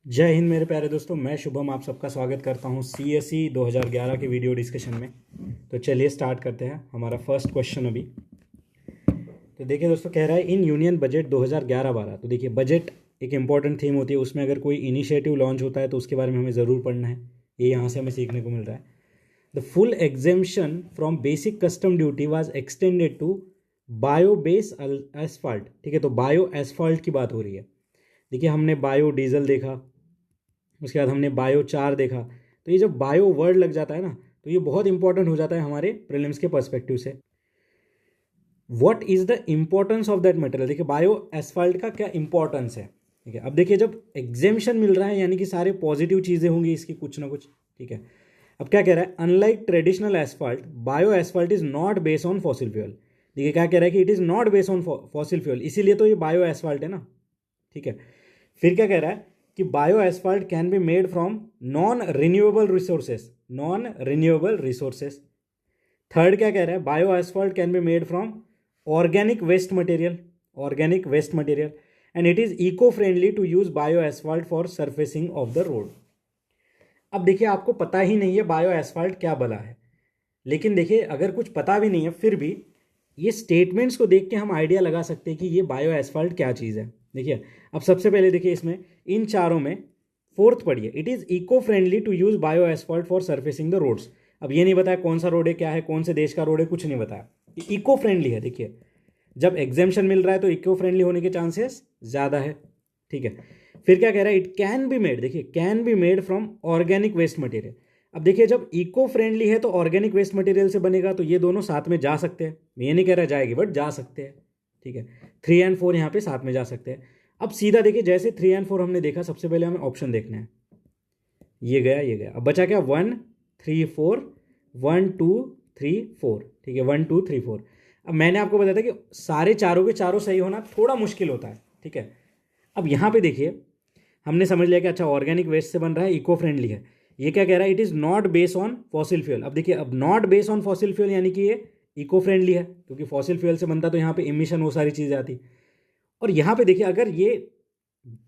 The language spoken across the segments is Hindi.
जय हिंद मेरे प्यारे दोस्तों, मैं शुभम आप सबका स्वागत करता हूं CSE 2011 के वीडियो डिस्कशन में। तो चलिए स्टार्ट करते हैं हमारा फर्स्ट क्वेश्चन अभी। तो देखिए दोस्तों, कह रहा है इन यूनियन बजट 2011-12। तो देखिए बजट एक इंपॉर्टेंट थीम होती है, उसमें अगर कोई इनिशिएटिव लॉन्च होता है तो उसके बारे में हमें ज़रूर पढ़ना है। ये यहाँ से हमें सीखने को मिल रहा है। The full exemption from basic custom duty was extended to bio base asphalt. ठीक है, तो बायो एसफाल्ट की बात हो रही है। देखिए हमने बायो डीजल देखा, उसके बाद हमने बायो 4 देखा। तो ये जब बायो वर्ड लग जाता है ना, तो ये बहुत इंपॉर्टेंट हो जाता है हमारे प्रीलिम्स के पर्सपेक्टिव से। What is the importance of that material. देखिए बायो एसफाल्ट का क्या इंपॉर्टेंस है। ठीक है, अब देखिए जब एग्जेम्पशन मिल रहा है यानी कि सारे पॉजिटिव चीज़ें होंगी इसकी कुछ ना कुछ। ठीक है, अब क्या कह रहा है, unlike traditional asphalt bio asphalt is not based on fossil fuel. देखिए क्या कह रहा है कि it is not based on fossil fuel, इसीलिए तो ये बायो एसफाल्ट है ना। ठीक है, फिर क्या कह रहा है कि bio asphalt can be made from non renewable resources. Non renewable resources. Third क्या कह रहा है, bio asphalt can be made from organic waste material. Organic waste material and it is eco friendly to use bio asphalt for surfacing of the road. अब देखिए आपको पता ही नहीं है बायो एसफाल्ट क्या बला है, लेकिन देखिए अगर कुछ पता भी नहीं है फिर भी ये स्टेटमेंट्स को देख के हम आइडिया लगा सकते हैं कि ये बायो एसफाल्ट क्या चीज़ है। देखिए अब सबसे पहले देखिए इसमें इन चारों में फोर्थ पढ़िए, it is eco friendly to use bio asphalt for surfacing the roads. अब ये नहीं बताया कौन सा रोड है, क्या है, कौन से देश का रोड है, कुछ नहीं बताया। इको फ्रेंडली है। देखिए जब एग्जेम्पशन मिल रहा है तो इको फ्रेंडली होने के चांसेस ज़्यादा है। ठीक है, फिर क्या कह रहा है, इट कैन बी मेड। देखिए can be made from organic waste material. अब देखिए जब इको फ्रेंडली है तो ऑर्गेनिक वेस्ट मटेरियल से बनेगा, तो ये दोनों साथ में जा सकते हैं। मैं ये नहीं कह रहा जाएगी, बट जा सकते हैं। ठीक है, 3 एंड 4 यहाँ पे साथ में जा सकते हैं। अब सीधा देखिए जैसे 3 एंड 4 हमने देखा, सबसे पहले हमें ऑप्शन देखना है। ये गया ये गया, अब बचा क्या, 1 3 4, 1 2 3 4। ठीक है, 1 2 3 4। अब मैंने आपको बताया था कि सारे चारों के चारों सही होना थोड़ा मुश्किल होता है। ठीक है, अब यहाँ पे देखिए हमने समझ लिया कि अच्छा ऑर्गेनिक वेस्ट से बन रहा है, इको फ्रेंडली है। ये क्या कह रहा है, it is not based on fossil fuel. अब देखिए अब not based on fossil fuel यानी कि ये इको फ्रेंडली है, क्योंकि फॉसिल फ्यूल से बनता तो यहाँ पे इमिशन वो सारी चीज़ें आती। और यहाँ पे देखिए अगर ये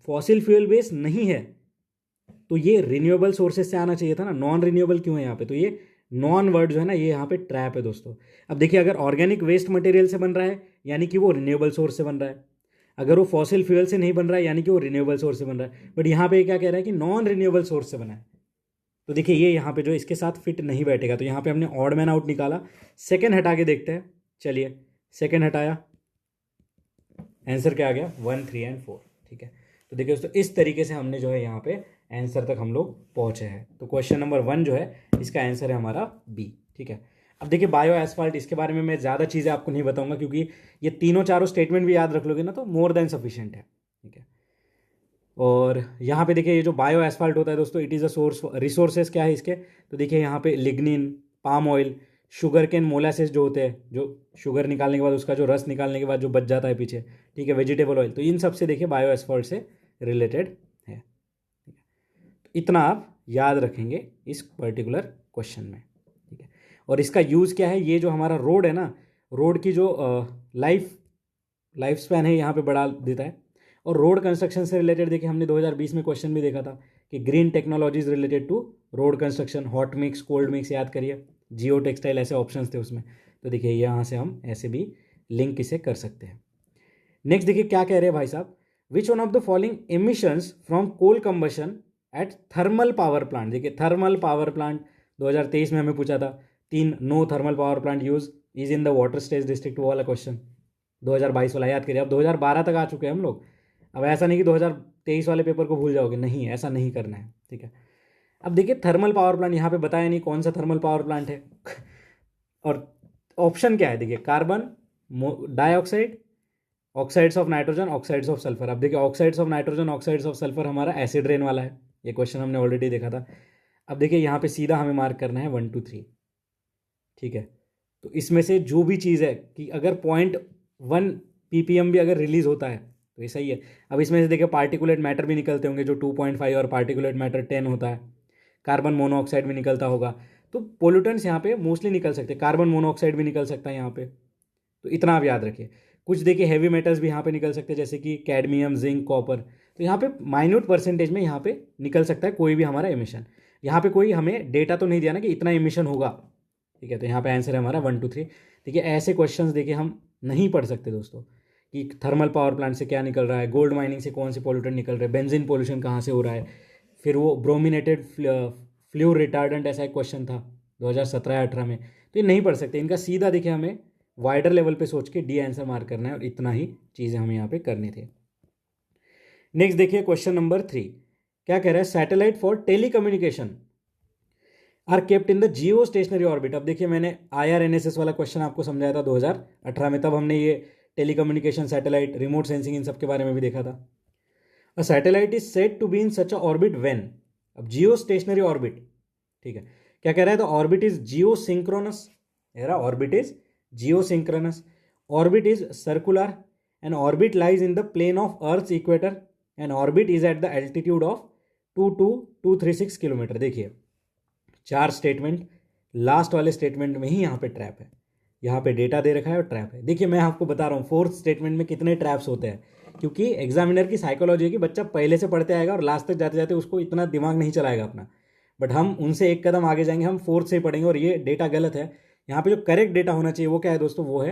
फॉसिल फ्यूल बेस्ड नहीं है तो ये रिन्यूएबल सोर्सेज से आना चाहिए था ना। नॉन रिन्यूएबल क्यों है यहाँ पे, तो ये नॉन वर्ड जो है ना, ये यहाँ पे ट्रैप है दोस्तों। अब देखिए अगर ऑर्गेनिक वेस्ट मटेरियल से बन रहा है यानी कि वो रिन्यूएबल सोर्स से बन रहा है, अगर वो फॉसिल फ्यूल से नहीं बन रहा है यानी कि वो रिन्यूएबल सोर्स से बन रहा है। बट यहाँ पे क्या कह रहा है कि नॉन रिन्यूएबल सोर्स से बना है, तो देखिए ये यहाँ पे जो इसके साथ फिट नहीं बैठेगा। तो यहाँ पे हमने ऑड मैन आउट निकाला। सेकंड हटा के देखते हैं, चलिए सेकंड हटाया, आंसर क्या आ गया, 1 3 एंड 4। ठीक है, तो देखिए दोस्तों इस तरीके से हमने जो है यहाँ पे आंसर तक हम लोग पहुँचे हैं। तो क्वेश्चन नंबर 1 जो है इसका आंसर है हमारा बी। ठीक है, अब देखिए बायो एसफाल्ट, इसके बारे में मैं ज़्यादा चीज़ें आपको नहीं बताऊंगा क्योंकि ये तीनों चारों स्टेटमेंट भी याद रख लोगे ना तो मोर देन सफिशिएंट है। ठीक है, और यहाँ पे देखिए ये जो बायो एसफाल्ट होता है दोस्तों, it is a source. Resources क्या है इसके, तो देखिए यहाँ पे lignin, palm oil, sugar cane molasses जो होते हैं, जो शुगर निकालने के बाद उसका जो रस निकालने के बाद जो बच जाता है पीछे, ठीक है, वेजिटेबल ऑयल, तो इन सब से देखिए बायो एसफाल्ट से रिलेटेड है। ठीक है, तो इतना आप याद रखेंगे इस पर्टिकुलर क्वेश्चन में। ठीक है, और इसका यूज़ क्या है, ये जो हमारा रोड है ना, रोड की जो लाइफ स्पैन है यहाँ पे बढ़ा देता है। और रोड कंस्ट्रक्शन से रिलेटेड देखिए हमने 2020 में क्वेश्चन भी देखा था कि green technologies related to road construction, hot mix, cold mix, याद करिए, जियो टेक्सटाइल, ऐसे ऑप्शंस थे उसमें। तो देखिए यहाँ से हम ऐसे भी लिंक इसे कर सकते हैं। नेक्स्ट देखिए क्या कह रहे हैं भाई साहब, which one of the following emissions from coal combustion at thermal power plant. देखिए थर्मल पावर प्लांट 2023 में हमें पूछा था, 3 no thermal power plant use is in the water stage district, वो वाला क्वेश्चन 2022 वाला याद करिए। अब 2012 तक आ चुके हैं हम लोग, अब ऐसा नहीं कि 2023 वाले पेपर को भूल जाओगे, नहीं ऐसा नहीं करना है। ठीक है, अब देखिए थर्मल पावर प्लांट यहाँ पे बताया नहीं कौन सा थर्मल पावर प्लांट है और ऑप्शन क्या है, देखिए carbon dioxide, oxides of nitrogen, oxides of sulphur. अब देखिए oxides of nitrogen, oxides of sulphur हमारा एसिड रेन वाला है, ये क्वेश्चन हमने ऑलरेडी देखा था। अब देखिए यहाँ पे सीधा हमें मार्क करना है 1 2 3। ठीक है, तो इसमें से जो भी चीज़ है कि अगर 0.1 ppm भी अगर रिलीज होता है तो ये सही है। अब इसमें से देखिए पार्टिकुलेट मैटर भी निकलते होंगे जो 2.5 और पार्टिकुलेट मैटर 10 होता है, कार्बन मोनोऑक्साइड भी निकलता होगा, तो पोल्यूटेंट्स यहाँ पे मोस्टली निकल सकते हैं, कार्बन मोनोऑक्साइड भी निकल सकता है यहाँ पे। तो इतना आप याद रखिए। कुछ देखिए हैवी मेटल्स भी यहाँ पे निकल सकते हैं जैसे कि कैडमियम, जिंक, कॉपर। तो यहाँ पे माइन्यूट परसेंटेज में यहाँ पे निकल सकता है कोई भी हमारा एमिशन। यहाँ पे कोई हमें डेटा तो नहीं दिया ना कि इतना एमिशन होगा, ठीक है। तो यहाँ पे आंसर है हमारा 1 2 3। देखिए ऐसे क्वेश्चंस देखिए हम नहीं पढ़ सकते दोस्तों कि थर्मल पावर प्लांट से क्या निकल रहा है, गोल्ड माइनिंग से कौन से पोल्यूटेंट निकल रहे हैं, बेंजीन पोल्यूशन कहाँ से हो रहा है, फिर वो ब्रोमिनेटेड फ्लू रिटार्डेंट, ऐसा एक क्वेश्चन था 2017-18 में। तो ये नहीं पढ़ सकते, इनका सीधा देखिए हमें वाइडर लेवल पे सोच के डी आंसर मार्क करना है, और इतना ही चीज़ें हमें यहाँ पे करनी थी। नेक्स्ट देखिए क्वेश्चन नंबर 3 क्या कह रहा है, satellite for telecommunication are kept in the geostationary orbit. अब देखिए मैंने IRNSS वाला क्वेश्चन आपको समझाया था 2018 में, तब हमने ये टेलीकम्युनिकेशन, सैटेलाइट, रिमोट सेंसिंग, इन सब के बारे में भी देखा था। A satellite is said to be in such a orbit when, अब जियो स्टेशनरी ऑर्बिट, ठीक है, क्या कह रहा है, the orbit is geosynchronous, orbit is geosynchronous, orbit is circular, an orbit lies in the plane of earth equator, an orbit is at the altitude of 22236 kilometre. देखिए 4 स्टेटमेंट, लास्ट वाले स्टेटमेंट में ही यहाँ पे ट्रैप है, यहाँ पे डेटा दे रखा है और ट्रैप है। देखिए मैं आपको बता रहा हूँ 4th स्टेटमेंट में कितने ट्रैप्स होते हैं, क्योंकि एग्जामिनर की साइकोलॉजी है कि बच्चा पहले से पढ़ते आएगा और लास्ट तक जाते जाते उसको इतना दिमाग नहीं चलाएगा अपना, बट हम उनसे एक कदम आगे जाएंगे, हम 4th से ही पढ़ेंगे। और ये डेटा गलत है, यहाँ पे जो करेक्ट डेटा होना चाहिए वो क्या है दोस्तों, वो है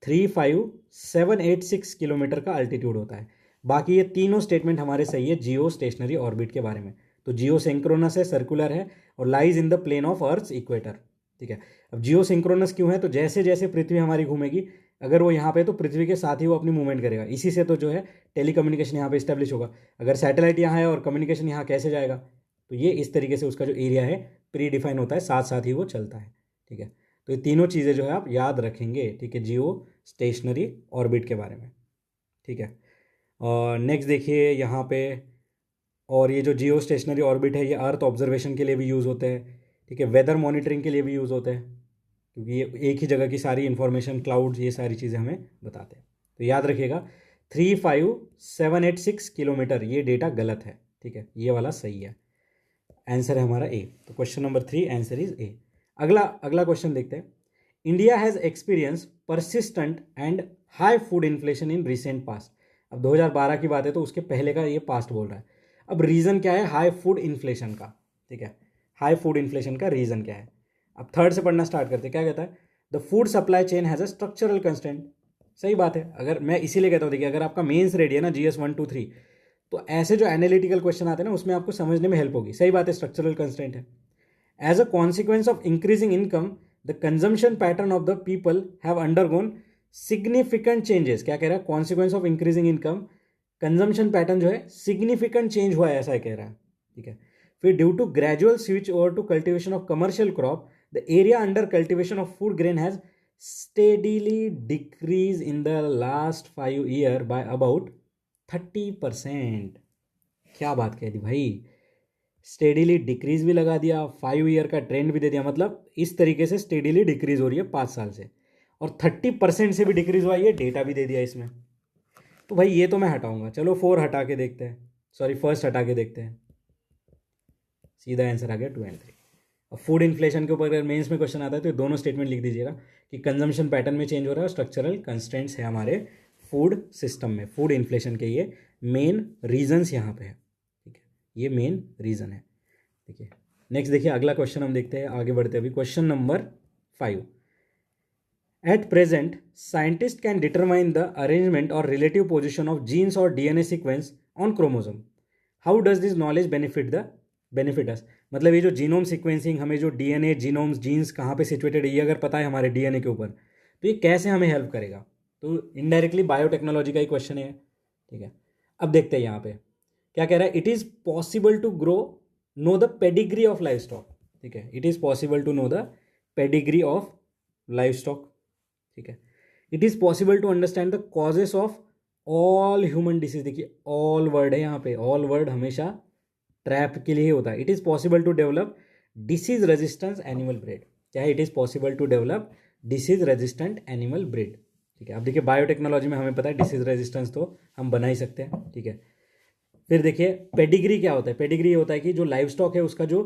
35786 किलोमीटर का अल्टीट्यूड होता है। बाकी ये तीनों स्टेटमेंट हमारे सही है जियो स्टेशनरी ऑर्बिट के बारे में। तो जियो सिंक्रोनस है, सर्कुलर है, और lies in the plane of earth equator, ठीक है। अब जियो सिंक्रोनस क्यों है, तो जैसे जैसे पृथ्वी हमारी घूमेगी, अगर वो यहाँ पे तो पृथ्वी के साथ ही वो अपनी मूवमेंट करेगा, इसी से तो जो है टेलीकम्युनिकेशन यहाँ पे इस्टेब्लिश होगा। अगर सैटेलाइट यहाँ है और कम्युनिकेशन यहाँ कैसे जाएगा, तो ये इस तरीके से उसका जो एरिया है प्री डिफाइन होता है, साथ साथ ही वो चलता है, ठीक है। तो ये तीनों चीज़ें जो है आप याद रखेंगे, ठीक है, जियो स्टेशनरी ऑर्बिट के बारे में, ठीक है। और नेक्स्ट देखिए यहाँ पे, और ये जो जियो स्टेशनरी ऑर्बिट है ये अर्थ ऑब्जर्वेशन के लिए भी यूज़ होते हैं, ठीक है, वेदर मॉनिटरिंग के लिए भी यूज़ होते हैं, क्योंकि ये एक ही जगह की सारी इन्फॉर्मेशन, क्लाउड्स, ये सारी चीज़ें हमें बताते हैं। तो याद रखिएगा 35786 किलोमीटर, ये डेटा गलत है, ठीक है, ये वाला सही है। आंसर है हमारा ए। तो question number 3 answer is a. अगला क्वेश्चन देखते हैं। India has experience persistent and high food inflation in recent past. अब 2012 की बात है तो उसके पहले का ये पास्ट बोल रहा है। अब रीज़न क्या है हाई फूड इन्फ्लेशन का, ठीक है, हाई फूड इन्फ्लेशन का रीज़न क्या है। अब 3rd से पढ़ना स्टार्ट करते हैं। क्या कहता है, the food supply chain has a structural constant. सही बात है, अगर मैं इसीलिए कहता हूँ, देखिए अगर आपका मेंस रेडी है ना GS 1 2 3, तो ऐसे जो एनालिटिकल क्वेश्चन आते हैं ना उसमें आपको समझने में हेल्प होगी। सही बात है, स्ट्रक्चरल कंस्टेंट है। As a consequence of increasing income the consumption pattern of the people have undergone significant changes. क्या कह रहा है, consequence of increasing income consumption pattern जो है सिग्निफिकेंट चेंज हुआ है, ऐसा कह रहा है, ठीक है। फिर due to gradual switch over to cultivation of commercial crop the area under cultivation of food grain has steadily decreased in the last 5 year by about 30%। क्या बात कह दी भाई, स्टेडीली डिक्रीज भी लगा दिया, 5 ईयर का ट्रेंड भी दे दिया, मतलब इस तरीके से स्टेडीली डिक्रीज हो रही है 5 साल से, और 30% से भी डिक्रीज हुआ, ये डेटा भी दे दिया इसमें। तो भाई ये तो मैं हटाऊंगा, चलो 4 हटा के देखते हैं, सॉरी फर्स्ट हटा के देखते हैं, सीधा आंसर आ गया 2 और 3। अब फूड इन्फ्लेशन के ऊपर अगर मेंस में क्वेश्चन आता है तो दोनों स्टेटमेंट लिख दीजिएगा कि कंजम्पशन पैटर्न में चेंज हो रहा है और स्ट्रक्चरल कंस्ट्रेंट्स है हमारे फूड सिस्टम में, फूड इन्फ्लेशन के ये मेन रीजन्स यहाँ पे है, ठीक है, ये मेन रीजन है, ठीक है। नेक्स्ट देखिए अगला क्वेश्चन हम देखते हैं, आगे बढ़ते हैं अभी। Question number 5, at present scientist can determine the arrangement और रिलेटिव पोजिशन ऑफ जीन्स और DNA sequence on chromosome, how does this knowledge benefit अस। मतलब ये जो जीनोम सीक्वेंसिंग, हमें जो DNA जीनोम्स जीन्स कहाँ पे सिचुएटेड है ये अगर पता है हमारे DNA के ऊपर, तो ये कैसे हमें हेल्प करेगा। तो इनडायरेक्टली बायोटेक्नोलॉजी का ही क्वेश्चन है, ठीक है। अब देखते हैं यहाँ पे क्या कह रहा है, it is possible to know the pedigree of life stock, ठीक है, it is possible to know the pedigree of life stock, ठीक है। It is possible to understand the causes of all human disease. देखिए ऑल वर्ड है यहाँ पे, ऑल वर्ड हमेशा ट्रैप के लिए ही होता है। It is possible to develop disease resistance animal breed, क्या है, it is possible to develop disease resistant animal breed, ठीक है। अब देखिए बायोटेक्नोलॉजी में हमें पता है डिसीज रेजिस्टेंस तो हम बना ही सकते हैं, ठीक है। फिर देखिए पेडिग्री क्या होता है, पेडिग्री होता है कि जो लाइफ स्टॉक है उसका जो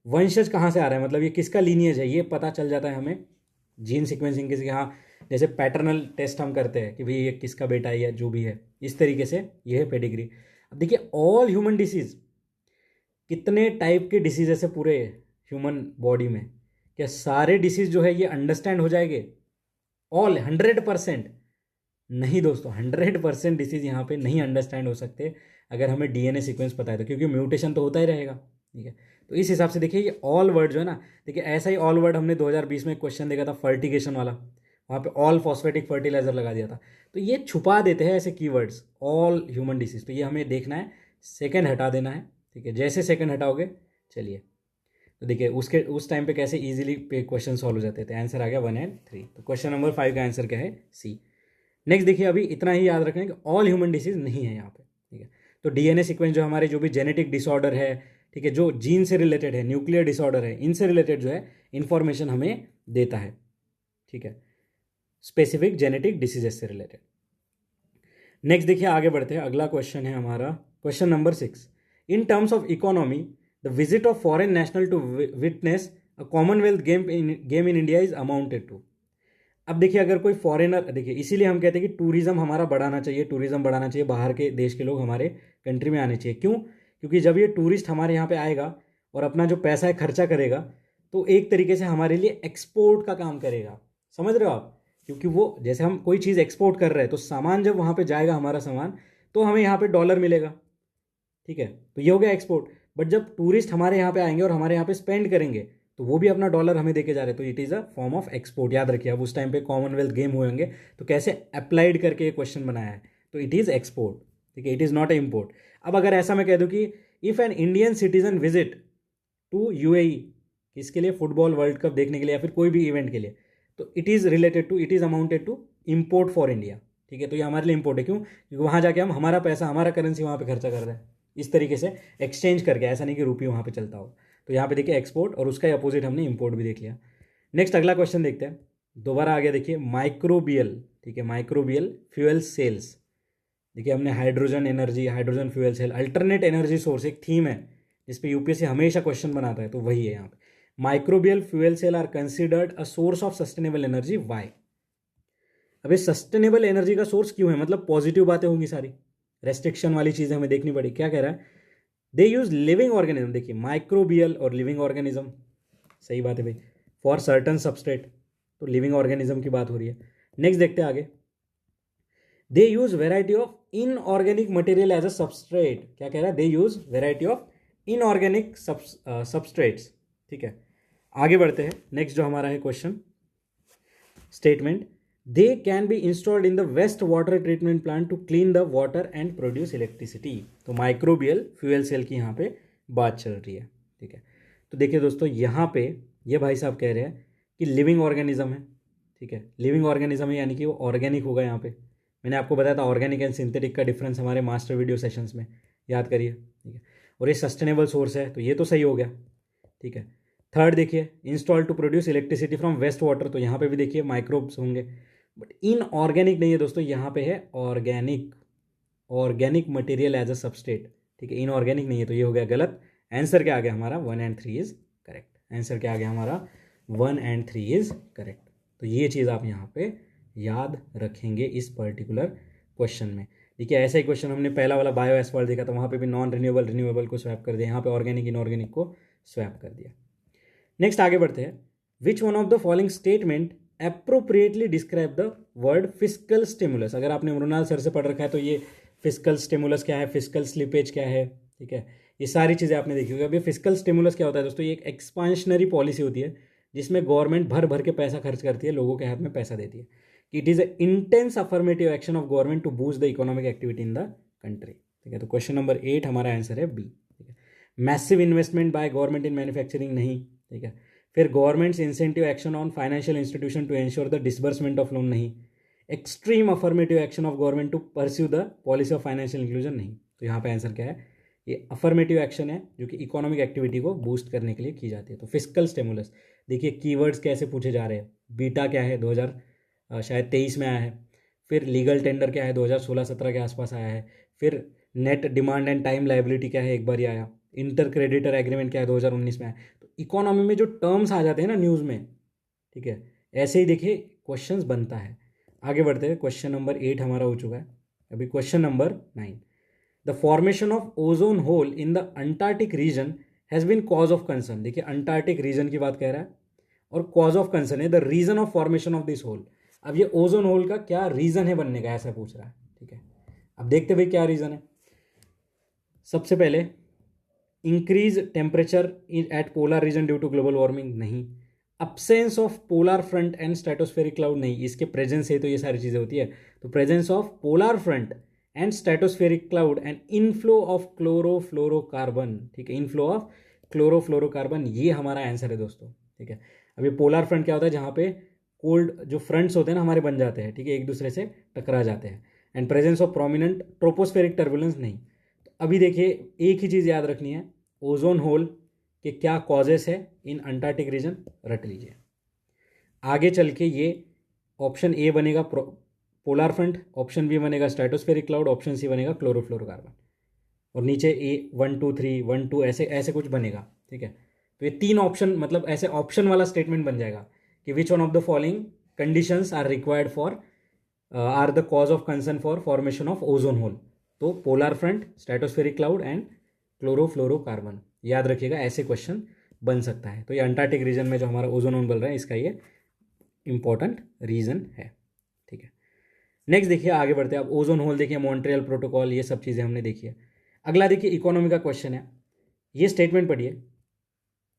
वंशज कहाँ से आ रहा है, मतलब ये किसका लीनियज है, ये पता चल जाता है हमें जीन सीक्वेंसिंग किसी के, हाँ जैसे पैटर्नल टेस्ट हम करते हैं कि भाई ये किसका बेटा है या जो भी है, इस तरीके से ये है पेडिग्री। अब देखिए ऑल ह्यूमन डिसीज, कितने टाइप के डिसीजेस है पूरे ह्यूमन बॉडी में, क्या सारे डिसीज जो है ये अंडरस्टैंड हो जाएंगे ऑल 100%? नहीं दोस्तों, 100% डिसीज यहाँ पे नहीं अंडरस्टैंड हो सकते अगर हमें डीएनए सीक्वेंस पता है तो, क्योंकि म्यूटेशन तो होता ही रहेगा। ठीक है, तो इस हिसाब से देखिए ये ऑल वर्ड जो है ना, देखिए ऐसा ही ऑल वर्ड हमने 2020 में एक क्वेश्चन देखा था फर्टिगेशन वाला, वहाँ पे ऑल फॉस्फेटिक फर्टिलाइजर लगा दिया था। तो ये छुपा देते हैं ऐसे कीवर्ड्स ऑल ह्यूमन डिसीज, तो ये हमें देखना है, सेकंड हटा देना है। ठीक है, जैसे सेकंड हटाओगे, चलिए तो देखिए उसके उस टाइम पे कैसे इजीली पे क्वेश्चन सॉल्व हो जाते थे। आंसर आ गया 1 एंड 3। तो क्वेश्चन नंबर 5 का आंसर क्या है? सी। नेक्स्ट देखिए, अभी इतना ही याद रखना है कि ऑल ह्यूमन डिसीज नहीं है यहाँ पे। ठीक है, तो डीएनए सीक्वेंस जो हमारे जो भी जेनेटिक डिसऑर्डर है, ठीक है, जो जीन से रिलेटेड है, न्यूक्लियर डिसऑर्डर है, इनसे रिलेटेड जो है इंफॉर्मेशन हमें देता है। ठीक है, स्पेसिफिक जेनेटिक डिसीजेस से रिलेटेड। नेक्स्ट देखिए आगे बढ़ते हैं, अगला क्वेश्चन है हमारा question number 6। In terms of economy, the visit of foreign national to witness a commonwealth game in India is amounted to. अब देखिए अगर कोई फॉरेनर, देखिए इसीलिए हम कहते हैं कि टूरिज्म हमारा बढ़ाना चाहिए, टूरिज्म बढ़ाना चाहिए, बाहर के देश के लोग हमारे कंट्री में आने चाहिए। क्यों? क्योंकि जब ये टूरिस्ट हमारे यहाँ पे आएगा और अपना जो पैसा है खर्चा करेगा, तो एक तरीके से हमारे लिए एक्सपोर्ट का काम करेगा। समझ रहे हो आप? क्योंकि वो जैसे हम कोई चीज़ एक्सपोर्ट कर रहे हैं, तो सामान जब वहाँ पे जाएगा, हमारा सामान, तो हमें यहाँ पे डॉलर मिलेगा। ठीक है, तो ये हो गया एक्सपोर्ट। बट जब टूरिस्ट हमारे यहाँ पे आएंगे और हमारे यहाँ पे स्पेंड करेंगे, तो वो भी अपना डॉलर हमें देके जा रहे हैं, तो it is a form of export. याद रखिए, अब उस टाइम पे कॉमनवेल्थ गेम हुए होंगे, तो कैसे अप्लाइड करके ये क्वेश्चन बनाया है, तो इट इज़ एक्सपोर्ट। ठीक है, it is not a import. अब अगर ऐसा मैं कह दूँ कि if an Indian citizen visit to UAE, किसके लिए? फुटबॉल वर्ल्ड कप देखने के लिए या फिर कोई भी इवेंट के लिए, तो it is related to, it is amounted to import for India. ठीक है, तो ये हमारे लिए इम्पोर्ट है। क्यों? क्योंकि वहाँ जाके हम हमारा पैसा, हमारा करेंसी वहाँ पे खर्चा कर रहे हैं, इस तरीके से एक्सचेंज करके, ऐसा नहीं कि रुपये वहाँ पे चलता हो। तो यहाँ पे देखिए एक्सपोर्ट, और उसका अपोजिट हमने इम्पोर्ट भी देख लिया। नेक्स्ट अगला क्वेश्चन देखते हैं, दोबारा आ गया देखिए, माइक्रोबियल। ठीक है, माइक्रोबियल फ्यूल सेल्स। देखिए हमने hydrogen energy, hydrogen fuel cell, alternate energy source एक थीम है जिस पे यूपीएससी हमेशा क्वेश्चन बनाता है, तो वही है यहाँ पे। Microbial fuel cell are considered a source of sustainable energy, why? अब ये सस्टेनेबल एनर्जी का सोर्स क्यों है? मतलब पॉजिटिव बातें होंगी सारी, रेस्ट्रिक्शन वाली चीज़ें हमें देखनी पड़ी। क्या कह रहा है? They use living organism. देखिए माइक्रोबियल और लिविंग ऑर्गेनिज्म, सही बात है भाई, फॉर सर्टन सबस्ट्रेट, तो लिविंग ऑर्गेनिज्म की बात हो रही है। नेक्स्ट देखते हैं आगे, they use variety of inorganic material as a substrate. क्या कह रहा है? They use variety of inorganic substrates. ठीक है, आगे बढ़ते हैं। नेक्स्ट जो हमारा है question statement, they can be installed in the waste water treatment plant to clean the water and produce electricity. तो माइक्रोबियल फ्यूल सेल की यहाँ पे बात चल रही है। ठीक है, तो देखिए दोस्तों यहाँ पे ये भाई साहब कह रहे हैं कि लिविंग ऑर्गेनिज्म है। ठीक है, लिविंग ऑर्गेनिज्म है यानी कि वो ऑर्गेनिक होगा। यहाँ पे मैंने आपको बताया था ऑर्गेनिक एंड सिंथेटिक का डिफरेंस हमारे मास्टर वीडियो सेशंस में, याद करिए। ठीक है, और ये सस्टेनेबल सोर्स है, तो ये तो सही हो गया। ठीक है, थर्ड देखिए, install to produce electricity from waste water, तो यहाँ पे भी देखिए माइक्रोब्स होंगे, बट इनऑर्गेनिक नहीं है दोस्तों, यहाँ पे है organic, organic material as a substrate. ठीक है, इनऑर्गेनिक नहीं है, तो ये हो गया गलत। आंसर क्या आ गया हमारा? 1 एंड 3 इज करेक्ट। आंसर क्या आ गया हमारा? 1 एंड 3 इज करेक्ट। तो ये चीज़ आप यहाँ पे याद रखेंगे इस पर्टिकुलर क्वेश्चन में। देखिए ऐसा ही क्वेश्चन हमने पहला वाला बायो एसफॉल्ट देखा था, वहाँ पे भी नॉन रिन्यूएबल रिन्यूएबल को स्वैप कर दिया, यहाँ पे ऑर्गेनिक इनऑर्गेनिक को स्वैप कर दिया। नेक्स्ट आगे बढ़ते हैं, विच one of the following statement appropriately describe the word fiscal stimulus. अगर आपने मृणाल सर से पढ़ रखा है तो ये फिस्कल स्टिमुलस क्या है, फिस्कल स्लिपेज क्या है, ठीक है, ये सारी चीज़ें आपने देखी होगी। अभी फिस्कल स्टिमुलस क्या होता है दोस्तों? ये एक एक्सपांशनरी पॉलिसी होती है जिसमें गवर्नमेंट भर भर के पैसा खर्च करती है, लोगों के हाथ में पैसा देती है। It is a intense affirmative action of government to boost the economic activity in the country. ठीक है, तो क्वेश्चन नंबर 8 हमारा आंसर है बी। ठीक है, massive investment by government in manufacturing नहीं। ठीक है, फिर government's incentive action on financial institution to ensure the disbursement of loan नहीं। Extreme affirmative action of government to pursue the policy of financial inclusion नहीं। तो यहाँ पे आंसर क्या है? ये अफर्मेटिव एक्शन है जो कि इकोनॉमिक एक्टिविटी को बूस्ट करने के लिए की जाती है। तो फिस्कल स्टिमुलस, देखिए कीवर्ड्स कैसे पूछे जा रहे हैं। बीटा क्या है? 2000 शायद 23 में आया है। फिर लीगल टेंडर क्या है? 2016-17 के आसपास आया है। फिर net demand and time liability क्या है? एक बार ही आया। इंटर क्रेडिटर एग्रीमेंट क्या है? 2019 में आया। तो इकोनॉमी में जो टर्म्स आ जाते हैं ना न्यूज़ में, ठीक है, ऐसे ही देखिए क्वेश्चंस बनता है। आगे बढ़ते हैं, क्वेश्चन नंबर 8 हमारा हो चुका है, अभी question number 9। The formation of ozone hole in the Antarctic region has been cause of concern. देखिए अंटार्कटिक रीजन की बात कह रहा है और कॉज ऑफ कंसर्न है the reason of formation of this hole. अब ये ओजोन होल का क्या रीजन है बनने का, ऐसा पूछ रहा है। ठीक है, अब देखते भाई क्या रीजन है। सबसे पहले increase temperature at polar region due to global warming, नहीं। Absence of polar front and stratospheric cloud, नहीं। इसके प्रेजेंस से तो ये सारी चीज़ें होती है। तो presence of polar front and stratospheric cloud and inflow of chlorofluorocarbon. ठीक है, इनफ्लो ऑफ क्लोरोफ्लोरोकार्बन, ये हमारा आंसर है दोस्तों। ठीक है, अब ये पोलर फ्रंट क्या होता है, जहाँ पे कोल्ड जो फ्रंट्स होते हैं ना हमारे बन जाते हैं, ठीक है, एक दूसरे से टकरा जाते हैं। And presence of prominent tropospheric turbulence, नहीं। तो अभी देखिए एक ही चीज़ याद रखनी है, ओजोन होल के क्या कॉजेस है इन अंटार्कटिक रीजन, रट लीजिए। आगे चल के ये ऑप्शन ए बनेगा पोलर फ्रंट, ऑप्शन बी बनेगा स्ट्रेटोस्फेरिक क्लाउड, ऑप्शन सी बनेगा क्लोरोफ्लोरोकार्बन, और नीचे ए 1 2 3 1 2 ऐसे ऐसे कुछ बनेगा। ठीक है, तो ये तीन ऑप्शन, मतलब ऐसे ऑप्शन वाला स्टेटमेंट बन जाएगा कि which one of the following conditions are required for are the cause of concern for formation of ozone hole. तो polar front, stratospheric cloud and chlorofluorocarbon, याद रखिएगा, ऐसे क्वेश्चन बन सकता है। तो ये अंटार्कटिक रीजन में जो हमारा ओजोन होल बन रहा है, इसका ये इंपॉर्टेंट रीजन है। ठीक है, नेक्स्ट देखिए, आगे बढ़ते हैं। अब ओजोन होल देखिए, मॉन्ट्रियल प्रोटोकॉल, ये सब चीज़ें हमने देखी है। अगला देखिए इकोनॉमी का क्वेश्चन है। ये स्टेटमेंट पढ़िए,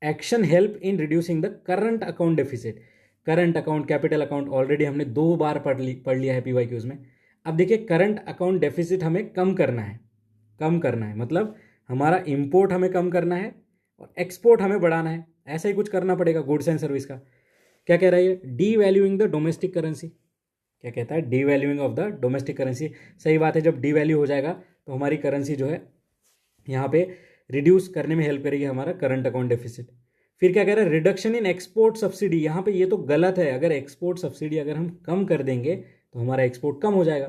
action help in reducing the current account deficit. Current account, capital account already हमने 2 बार पढ़ लिया है PYQs में। अब देखिए करंट अकाउंट डेफिसिट हमें कम करना है, कम करना है मतलब हमारा इंपोर्ट हमें कम करना है और एक्सपोर्ट हमें बढ़ाना है, ऐसा ही कुछ करना पड़ेगा गुड्स एंड सर्विस का। क्या कह रहा है ये, D valuing the domestic currency. क्या कहता है, D valuing of the domestic currency. सही बात है, जब डी वैल्यू हो जाएगा तो हमारी करेंसी जो है यहाँ पे रिड्यूस करने में हेल्प करेगी हमारा करंट अकाउंट डेफिसिट। फिर क्या कह रहा है, रिडक्शन इन एक्सपोर्ट सब्सिडी। यहाँ पे ये तो गलत है, अगर एक्सपोर्ट सब्सिडी अगर हम कम कर देंगे तो हमारा एक्सपोर्ट कम हो जाएगा।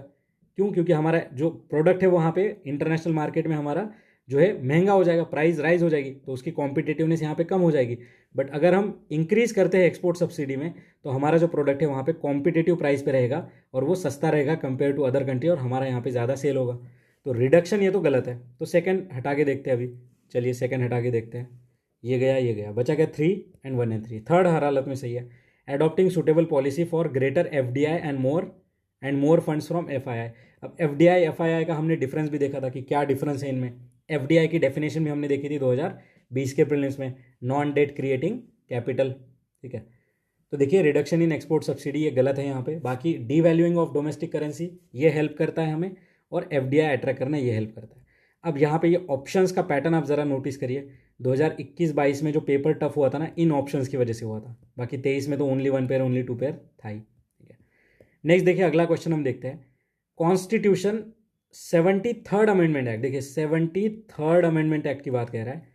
क्यों, क्योंकि हमारा जो प्रोडक्ट है वहाँ पे इंटरनेशनल मार्केट में हमारा जो है महंगा हो जाएगा, प्राइस राइज हो जाएगी, तो उसकी कॉम्पिटिटिवनेस यहाँ पे कम हो जाएगी। बट अगर हम इंक्रीज करते हैं एक्सपोर्ट सब्सिडी में तो हमारा जो प्रोडक्ट है वहाँ पे कॉम्पिटिटिव प्राइस पे रहेगा और वो सस्ता रहेगा कंपेयर टू अदर कंट्री, और हमारा यहाँ पे ज़्यादा सेल होगा। तो रिडक्शन ये तो गलत है। तो सेकंड हटा के देखते हैं अभी, चलिए सेकंड हटा के देखते हैं। ये गया, ये गया, बचा क्या 3 एंड 1 एंड 3। थर्ड हर हालत में सही है, adopting suitable policy for greater FDI and more funds from FII। अब FDI FII का हमने डिफरेंस भी देखा था कि क्या डिफरेंस है इनमें। FDI की डेफिनेशन भी हमने देखी थी 2020 के प्रीलिम्स में, नॉन डेट क्रिएटिंग कैपिटल। ठीक है, तो देखिए रिडक्शन इन एक्सपोर्ट सब्सिडी ये गलत है यहाँ पे। बाकी D valuing of domestic currency ये हेल्प करता है हमें, और FDI अट्रैक्ट करना ये हेल्प करता है। अब यहाँ पे ये ऑप्शंस का पैटर्न आप ज़रा नोटिस करिए। 2021-22 में जो पेपर टफ हुआ था ना, इन ऑप्शंस की वजह से हुआ था। बाकी 23 में तो ओनली 1 पेयर ओनली 2 पेयर था ही। ठीक है, नेक्स्ट देखिए अगला क्वेश्चन हम देखते हैं। कॉन्स्टिट्यूशन 73rd अमेंडमेंट एक्ट, देखिए 73rd अमेंडमेंट एक्ट की बात कह रहा है,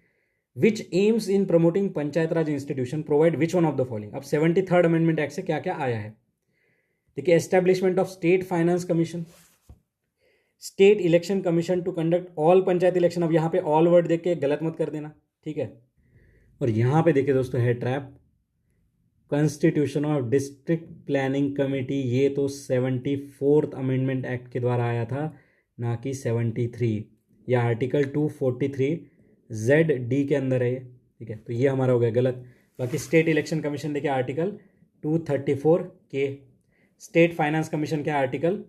which aims in promoting panchayat Raj institution provide which one of the following. अब 73rd अमेंडमेंट एक्ट से क्या क्या आया है, देखिए establishment of state finance commission, state election commission to conduct all panchayat election. अब यहाँ पे ऑल वर्ड देख के गलत मत कर देना, ठीक है। और यहाँ पे देखिए दोस्तों है trap, constitution of district planning committee, ये तो 74th अमेंडमेंट एक्ट के द्वारा आया था, ना कि 73। या आर्टिकल 243ZD के अंदर है ये, ठीक है। तो ये हमारा हो गया गलत। बाकी स्टेट इलेक्शन कमीशन देखिए article 234K, state finance commission क्या आर्टिकल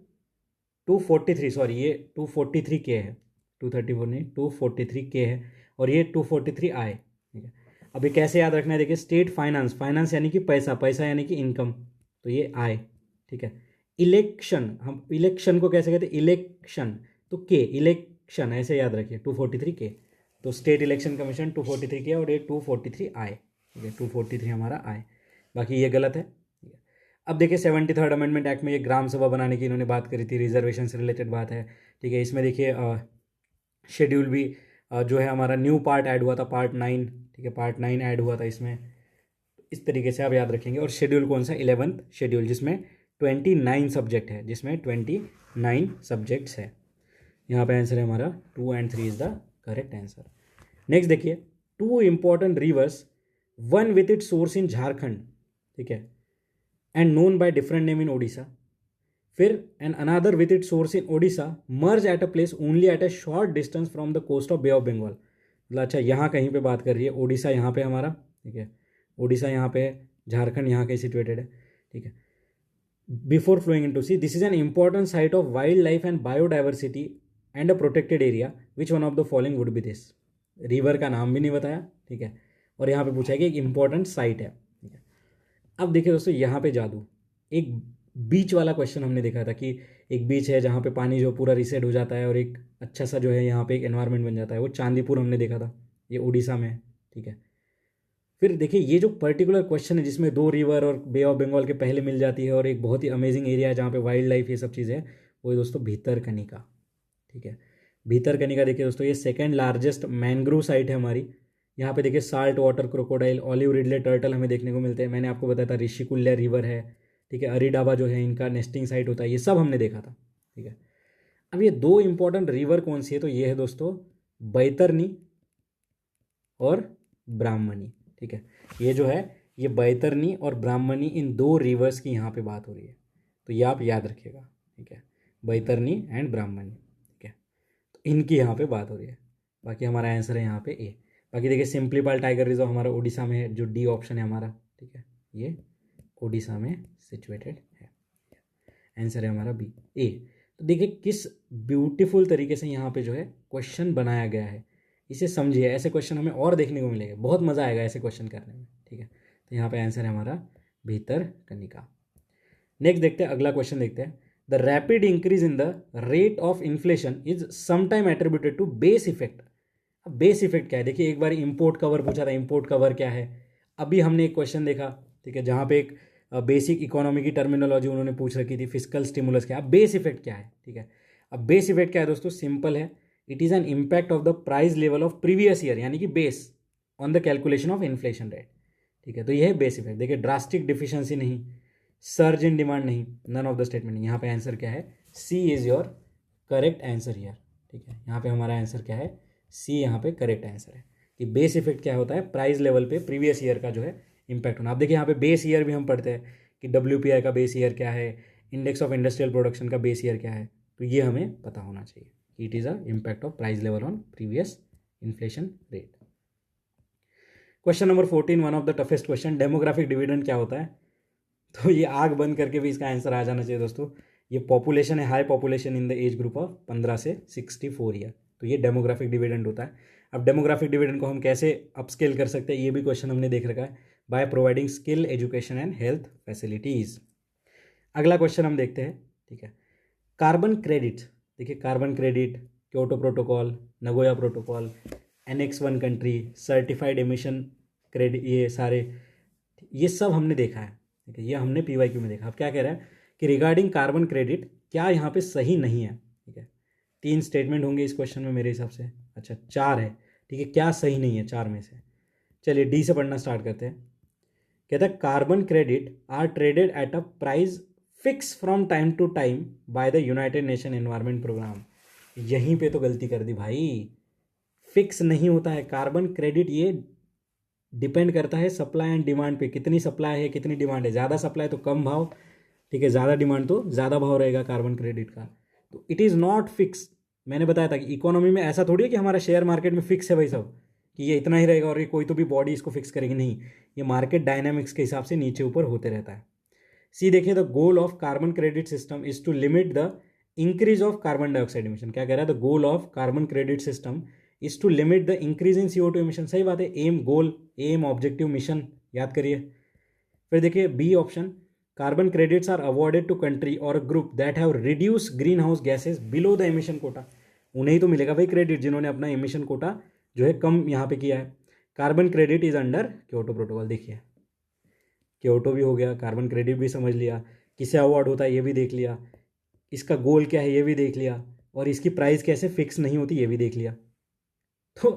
243, सॉरी ये 243K है, 234 नहीं 243K है, और ये 243I, ठीक है। अभी कैसे याद रखना है, देखिए स्टेट फाइनेंस, फाइनेंस यानी कि पैसा, पैसा यानी कि इनकम, तो ये I, ठीक है। इलेक्शन, हम इलेक्शन को कैसे कहते हैं, इलेक्शन, तो के, इलेक्शन ऐसे याद रखिए 243K। तो स्टेट इलेक्शन कमीशन 243K और ये 243I, ठीक है, 243 हमारा I। बाकी ये गलत है। अब देखिए 73rd अमेंडमेंट एक्ट में ये ग्राम सभा बनाने की इन्होंने बात करी थी, रिजर्वेशन से रिलेटेड बात है, ठीक है। इसमें देखिए शेड्यूल भी जो है हमारा न्यू पार्ट ऐड हुआ था, पार्ट 9, ठीक है, पार्ट 9 ऐड हुआ था इसमें। इस तरीके से आप याद रखेंगे। और शेड्यूल कौन सा, 11th शेड्यूल, जिसमें 29 सब्जेक्ट है, जिसमें 29 सब्जेक्ट्स है। यहाँ पे आंसर है हमारा 2 and 3 is the correct answer. Next देखिए, 2 important rivers, one with it source in Jharkhand, ठीक है, and known by different name in Odisha, फिर and another with it source in Odisha merge at a place only at a short distance from the coast of Bay of Bengal. मतलब अच्छा यहाँ कहीं पे बात कर रही है, ओडिशा यहाँ पे हमारा, ठीक है, ओडिशा यहाँ पे है, झारखंड यहाँ कहीं सिचुएटेड है, ठीक है। Before flowing into sea this is an important site of wildlife and biodiversity and a protected area which one of the following would be this. River का नाम भी नहीं बताया, ठीक है, और यहाँ पे पूछा है कि एक इंपॉर्टेंट साइट है, ठीक है। अब देखिए दोस्तों यहाँ पे जादू, एक बीच वाला क्वेश्चन हमने देखा था कि एक बीच है जहाँ पे पानी जो पूरा रिसेट हो जाता है और एक अच्छा सा जो है यहाँ पे एक एनवायरनमेंट बन जाता है, वो चांदीपुर हमने देखा था, ये उड़ीसा में है, ठीक है। फिर देखिए ये जो पर्टिकुलर क्वेश्चन है जिसमें दो रिवर और बे ऑफ बंगाल के पहले मिल जाती है और एक बहुत ही अमेजिंग एरिया है जहाँ पे वाइल्ड लाइफ ये सब चीज़ें हैं, वो है दोस्तों भीतरकनिका, ठीक है। भीतरकनिका देखिए दोस्तों ये सेकेंड लार्जेस्ट मैंग्रोव साइट है हमारी। यहाँ पे देखिए salt water crocodile, olive Ridley turtle हमें देखने को मिलते हैं। मैंने आपको बताया था ऋषिकुल्य रिवर है, ठीक है, अरीडाबा जो है इनका नेस्टिंग साइट होता है, ये सब हमने देखा था, ठीक है। अब ये दो इंपॉर्टेंट रिवर कौन सी है, तो ये है दोस्तों बैतरनी और ब्राह्मणी, ठीक है। ये जो है ये बैतरनी और ब्राह्मणी, इन दो रिवर्स की यहाँ पे बात हो रही है, तो ये आप याद रखिएगा, ठीक है, बैतरनी एंड ब्राह्मणी, ठीक है, तो इनकी यहाँ पे बात हो रही है। बाकी हमारा आंसर है यहाँ पे ए। बाकी देखिए सिंपलीपाल टाइगर रिजर्व हमारा उड़ीसा में है, जो डी ऑप्शन है हमारा, ठीक है, ये उड़ीसा में सिचुएटेड है। आंसर है हमारा बी ए। तो देखिए किस ब्यूटीफुल तरीके से यहाँ पे जो है क्वेश्चन बनाया गया है, इसे समझिए। ऐसे क्वेश्चन हमें और देखने को मिलेगा, बहुत मज़ा आएगा ऐसे क्वेश्चन करने में, ठीक है। तो यहाँ पे आंसर है हमारा भीतरकनिका। नेक्स्ट देखते हैं, अगला क्वेश्चन देखते हैं। The rapid increase in the rate of inflation is sometime attributed to base effect. अब बेस इफेक्ट क्या है, देखिए एक बार इम्पोर्ट कवर पूछा था, इम्पोर्ट कवर क्या है। अभी हमने एक क्वेश्चन देखा, ठीक है, जहाँ पे एक बेसिक इकोनॉमी की टर्मिनोलॉजी उन्होंने पूछ रखी थी, फिस्कल स्टिमुलस क्या है। अब बेस इफेक्ट क्या है, ठीक है। अब बेस इफेक्ट क्या है दोस्तों, सिंपल है, it is an impact of the price level of previous year, यानी कि base on the calculation of inflation rate, ठीक है। तो ये है बेस इफेक्ट। देखिए ड्रास्टिक डिफिशियंसी नहीं, सर्ज इन डिमांड नहीं, नन ऑफ द स्टेटमेंट नहीं। यहाँ पे आंसर क्या है, C is your correct answer here, ठीक है। यहाँ पे हमारा आंसर क्या है, सी यहाँ पे करेक्ट आंसर है कि बेस इफेक्ट क्या होता है, प्राइस लेवल पे प्रीवियस ईयर का जो है इंपैक्ट होना। आप देखिए यहाँ पे बेस ईयर भी हम पढ़ते हैं कि WPI का बेस ईयर क्या है, इंडेक्स ऑफ इंडस्ट्रियल प्रोडक्शन का बेस ईयर क्या है, तो ये हमें पता होना चाहिए कि it is a impact of price level on previous inflation rate. Question number 14, one of the toughest question, demographic dividend क्या होता है। तो ये आग बंद करके भी इसका आंसर आ जाना चाहिए दोस्तों। ये पॉपुलेशन है, high population in the age group of 15 से 64 ईयर, तो ये डेमोग्राफिक डिविडेंड होता है। अब डेमोग्राफिक डिविडेंड को हम कैसे अपस्केल कर सकते हैं, ये भी क्वेश्चन हमने देख रखा है, by providing skill, education and health facilities. अगला क्वेश्चन हम देखते हैं, ठीक है, कार्बन क्रेडिट। देखिए carbon credit, Kyoto protocol, Nagoya protocol, Annex 1 country, certified emission credit, ये सारे, ये सब हमने देखा है, ठीक है, ये हमने PYQ में देखा। अब क्या कह रहा है कि रिगार्डिंग कार्बन क्रेडिट क्या यहाँ पे सही नहीं है, ठीक है। 3 स्टेटमेंट होंगे इस क्वेश्चन में मेरे हिसाब से, अच्छा 4 है, ठीक है, क्या सही नहीं है 4 में से। चलिए डी से पढ़ना स्टार्ट करते हैं। कहता है carbon credit are traded at a price fix from time to time by the United Nation Environment Programme. यहीं पे तो गलती कर दी भाई, फिक्स नहीं होता है कार्बन क्रेडिट, ये डिपेंड करता है सप्लाई एंड डिमांड पे, कितनी सप्लाई है कितनी डिमांड है। ज़्यादा सप्लाई तो कम भाव, ठीक है, ज़्यादा डिमांड तो ज़्यादा भाव रहेगा कार्बन क्रेडिट का। तो इट इज़ नॉट फिक्स। मैंने बताया था कि इकोनॉमी में ऐसा थोड़ी है कि हमारा शेयर मार्केट में फिक्स है भाई सब, कि ये इतना ही रहेगा और ये कोई तो भी बॉडी इसको फिक्स करेगी, नहीं, ये मार्केट डायनामिक्स के हिसाब से नीचे ऊपर होते रहता है। सी देखिए, the goal of carbon credit system is to limit the increase of carbon dioxide emission. क्या कह रहा है, the goal of carbon credit system is to limit the increase in CO2 emission. सही बात है, aim goal, aim objective, mission याद करिए। फिर देखिए B option, carbon credits are awarded to country or group that have reduce green house gases below the emission quota. उन्हें ही तो मिलेगा भाई क्रेडिट जिन्होंने अपना एमिशन कोटा जो है कम यहाँ पे किया है। Carbon credit is under Kyoto protocol. देखिए क्योटो भी हो गया, कार्बन क्रेडिट भी समझ लिया, किसे अवार्ड होता है ये भी देख लिया, इसका गोल क्या है ये भी देख लिया, और इसकी प्राइस कैसे फिक्स नहीं होती ये भी देख लिया। तो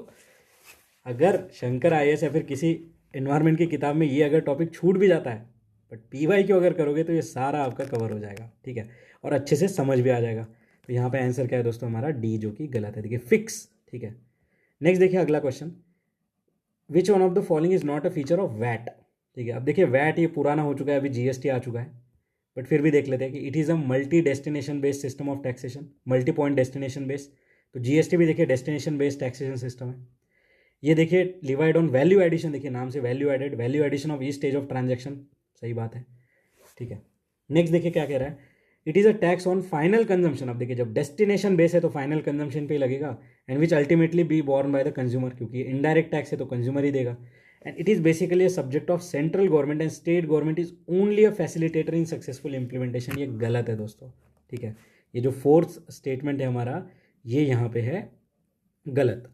अगर शंकर IAS या फिर किसी एनवायरनमेंट की किताब में ये अगर टॉपिक छूट भी जाता है, बट PYQ अगर करोगे तो ये सारा आपका कवर हो जाएगा, ठीक है, और अच्छे से समझ भी आ जाएगा। तो यहाँ पे आंसर क्या है दोस्तों, हमारा डी, जो कि गलत है। देखिए फिक्स, ठीक है। नेक्स्ट देखिए अगला question, which one of the following is not a feature of VAT. ठीक है, अब देखिए वैट ये पुराना हो चुका है, अभी GST आ चुका है। बट फिर भी देख लेते हैं कि it is a multi destination based system of taxation, multi point destination based. तो जीएसटी भी देखिए डेस्टिनेशन बेस्ड टैक्सेशन सिस्टम है। ये देखिए डिवाइड ऑन वैल्यू एडिशन, देखिए नाम से value added, value addition of each stage of transaction, सही बात है, ठीक है। नेक्स्ट देखिए क्या कह रहा है, it is a tax on final consumption. अब देखिए जब डेस्टिनेशन बेस है तो फाइनल कंजम्पशन पे लगेगा, and which ultimately be borne by the consumer, क्योंकि इनडायरेक्ट टैक्स है तो कंज्यूमर ही देगा। And it is basically a subject of central government and state government is only a facilitator in successful implementation. ये गलत है दोस्तों, ठीक है। ये जो फोर्थ स्टेटमेंट है हमारा, ये यहाँ पे है गलत,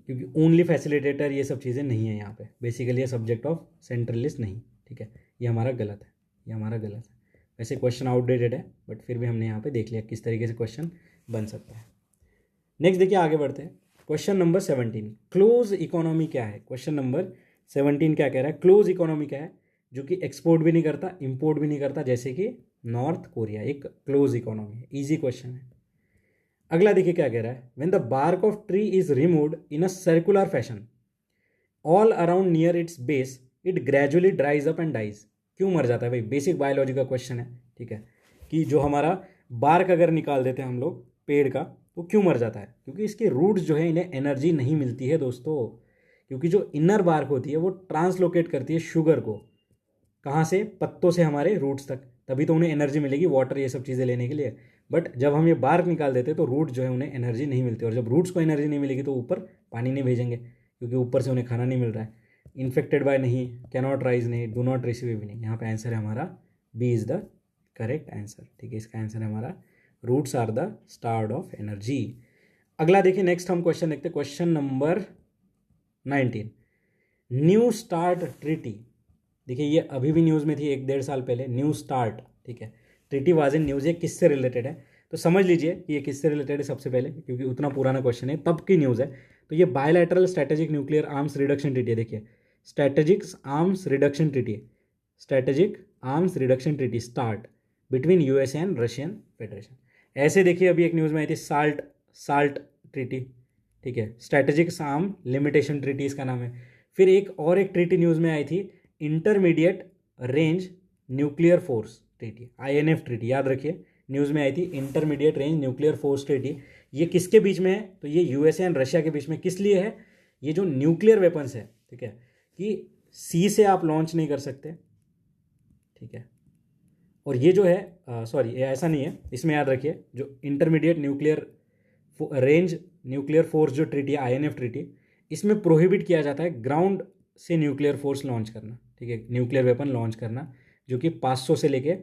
क्योंकि ओनली फैसिलिटेटर ये सब चीज़ें नहीं है यहाँ पे, बेसिकली ये सब्जेक्ट ऑफ सेंट्रलिस्ट नहीं, ठीक है। ये हमारा गलत है, ये हमारा गलत है। वैसे क्वेश्चन आउटडेटेड है, बट फिर भी हमने यहाँ पे देख लिया किस तरीके से क्वेश्चन बन सकता है। नेक्स्ट देखिए आगे बढ़ते हैं, क्वेश्चन नंबर 17, क्लोज इकोनॉमी क्या है। क्वेश्चन नंबर 17 क्या कह रहा है, क्लोज इकोनॉमी क्या है, जो कि एक्सपोर्ट भी नहीं करता, इंपोर्ट भी नहीं करता, जैसे कि नॉर्थ कोरिया एक क्लोज इकोनॉमी है। ईजी क्वेश्चन है। अगला देखिए क्या कह रहा है, when the bark of tree is removed in a circular fashion all around near its base it gradually dries up and dies. क्यों मर जाता है भाई, बेसिक बायोलॉजी का क्वेश्चन है, ठीक है, कि जो हमारा बार्क अगर निकाल देते हैं हम लोग पेड़ का, वो क्यों मर जाता है, क्योंकि इसके रूट्स जो है इन्हें एनर्जी नहीं मिलती है दोस्तों, क्योंकि जो इनर बार्क होती है वो ट्रांसलोकेट करती है शुगर को, कहाँ से, पत्तों से हमारे रूट्स तक, तभी तो उन्हें एनर्जी मिलेगी वाटर ये सब चीज़ें लेने के लिए। बट जब हम ये बार्क निकाल देते हैं तो रूट जो है उन्हें एनर्जी नहीं मिलती, और जब रूट्स को एनर्जी नहीं मिलेगी तो ऊपर पानी नहीं भेजेंगे, क्योंकि ऊपर से उन्हें खाना नहीं मिल रहा है। इन्फेक्टेड बाय नहीं, कैनॉट राइज नहीं, डू नॉट रिसीव भी नहीं। यहाँ पे आंसर है हमारा B is the correct answer, ठीक है। इसका आंसर है हमारा roots are the store of energy. अगला देखिए, नेक्स्ट हम क्वेश्चन देखते हैं, question number 19, New START Treaty. देखिए ये अभी भी न्यूज़ में थी 1-1.5 साल पहले, न्यू स्टार्ट, ठीक है। ट्रीटी वाज इन न्यूज़, ये किससे रिलेटेड है, तो समझ लीजिए कि ये किससे रिलेटेड है सबसे पहले, क्योंकि उतना पुराना क्वेश्चन है, तब की न्यूज़ है। तो ये bilateral strategic nuclear arms reduction treaty है। देखिए strategic arms reduction treaty, strategic arms reduction treaty start between USA and Russian federation. ऐसे देखिए अभी एक न्यूज़ में आई थी साल्ट साल्ट ट्रीटी, ठीक है, स्ट्रेटेजिक आर्म लिमिटेशन ट्रीटी इसका नाम है। फिर एक ट्रीटी न्यूज़ में आई थी, intermediate range nuclear force treaty, INF treaty, याद रखिए न्यूज़ में आई थी intermediate range nuclear force treaty. ये किसके बीच में है, तो ये यूएसए एंड रशिया के बीच में। किस लिए है, ये जो न्यूक्लियर वेपन्स है, ठीक है, कि सी से आप लॉन्च नहीं कर सकते, ठीक है। और ये जो है सॉरी ये ऐसा नहीं है, इसमें याद रखिए जो intermediate nuclear range nuclear force जो ट्रीटी है आईएनएफ ट्रीटी, इसमें प्रोहिबिट किया जाता है ग्राउंड से न्यूक्लियर फोर्स लॉन्च करना, ठीक है, न्यूक्लियर वेपन लॉन्च करना, जो कि 500 से लेके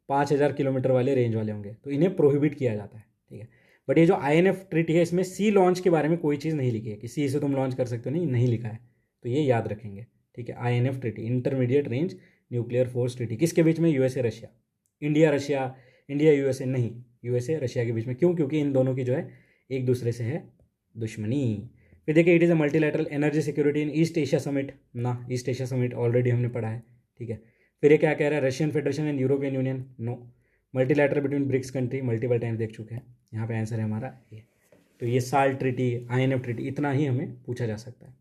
5000 किलोमीटर वाले रेंज वाले होंगे, तो इन्हें प्रोहिबिट किया जाता है, ठीक है। बट ये जो आईएनएफ ट्रीटी है इसमें सी लॉन्च के बारे में कोई चीज़ नहीं लिखी है कि सी से तुम लॉन्च कर सकते हो, नहीं लिखा है, तो ये याद रखेंगे, ठीक है। INF treaty intermediate range nuclear force treaty किसके बीच में, यूएसए रशिया, इंडिया यूएसए नहीं, यूएसए रशिया के बीच में। क्यों, क्योंकि इन दोनों की जो है एक दूसरे से है दुश्मनी। फिर देखिए it is a multilateral energy security in east Asia summit, ना ईस्ट एशिया समिट ऑलरेडी हमने पढ़ा है, ठीक है। फिर ये क्या कह रहा है, Russian Federation and European Union, no. Multilateral between BRICS country, multiple times देख चुके हैं, यहाँ पे आंसर है हमारा ये। तो ये साल्ट ट्रीटी, आईएनएफ ट्रीटी, इतना ही हमें पूछा जा सकता है।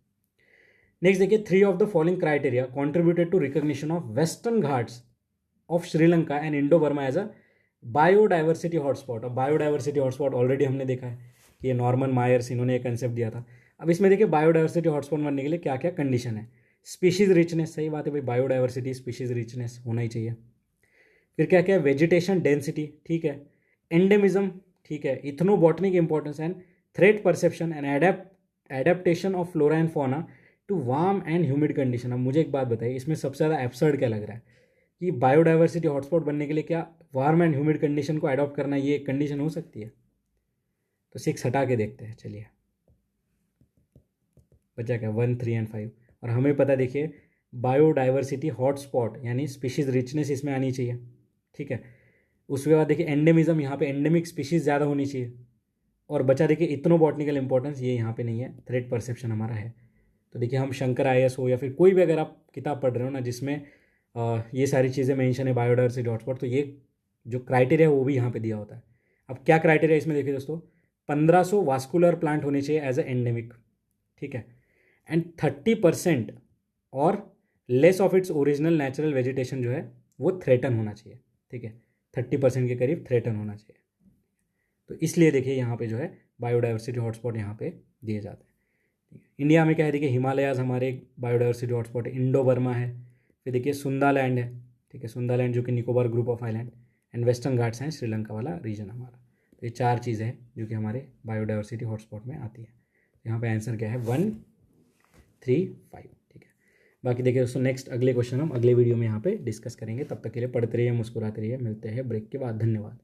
नेक्स्ट देखिए, 3 of the following criteria contributed to recognition of Western Ghats of Sri Lanka and Indo Burma as a biodiversity hotspot. अब बायोडाइवर्सिटी हॉटस्पॉट ऑलरेडी हमने देखा है कि ये नॉर्मन मायर्स इन्होंने एक कंसेप्ट दिया था। अब इसमें देखिए बायोडाइवर्सिटी हॉटस्पॉट बनने के लिए क्या क्या कंडीशन है, स्पीशीज रिचनेस, सही बात है भाई, बायोडाइवर्सिटी स्पीशीज रिचनेस होना ही चाहिए। फिर क्या क्या है, वेजिटेशन डेंसिटी, ठीक है, एंडेमिज्म, ठीक है, ethnobotanic importance and threat perception and adaptation of flora and fauna to warm and humid condition. अब मुझे एक बात बताइए, इसमें सबसे ज़्यादा एब्सर्ड क्या लग रहा है कि बायोडाइवर्सिटी हॉटस्पॉट बनने के लिए क्या वार्म एंड ह्यूमिड कंडीशन को अडॉप्ट करना ये एक कंडीशन हो सकती है? तो 6 हटा के देखते हैं, चलिए बचा क्या, 1, 3 एंड 5। और हमें पता देखिए बायोडाइवर्सिटी हॉटस्पॉट यानी स्पीशीज रिचनेस इसमें आनी चाहिए, ठीक है। उसके बाद देखिए एंडेमिज्म, यहाँ पे एंडेमिक स्पीशीज ज़्यादा होनी चाहिए। और बचा देखिए इथनोबॉटनिकल इंपॉर्टेंस, ये यहाँ पे नहीं है, थ्रेट परसेप्शन हमारा है। तो देखिए हम शंकर आईएएस हो या फिर कोई भी अगर आप किताब पढ़ रहे हो ना जिसमें ये सारी चीज़ें मेंशन है बायोडाइवर्सिटी हॉटस्पॉट, तो ये जो क्राइटेरिया है वो भी यहाँ पे दिया होता है। अब क्या क्राइटेरिया इसमें देखिए दोस्तों, 1500 वास्कुलर प्लांट होने चाहिए एज ए एंडेमिक, ठीक है, एंड 30% और less of its original natural vegetation जो है वो थ्रेटन होना चाहिए, ठीक है, 30% के करीब थ्रेटन होना चाहिए। तो इसलिए देखिए यहाँ पे जो है बायोडाइवर्सिटी हॉटस्पॉट यहाँ पे दिए जाते हैं। ठीक है, इंडिया में क्या है, देखिए हिमालयाज़ हमारे बायोडाइवर्सिटी हॉटस्पॉट है, इंडो बर्मा है, फिर देखिए सुंदालैंड है, ठीक है, सुंदालैंड जो कि Nicobar group of island, and western Ghats हैं, श्रीलंका वाला रीजन हमारा। तो ये 4 चीज़ें हैं जो कि हमारे बायोडाइवर्सिटी हॉटस्पॉट में आती है। यहाँ पे आंसर क्या है 1, 3, 5। ठीक है, बाकी देखिए दोस्तों नेक्स्ट अगले क्वेश्चन हम अगले वीडियो में यहाँ पे डिस्कस करेंगे। तब तक के लिए पढ़ते रहिए, मुस्कुराते रहिए, मिलते हैं ब्रेक के बाद। धन्यवाद।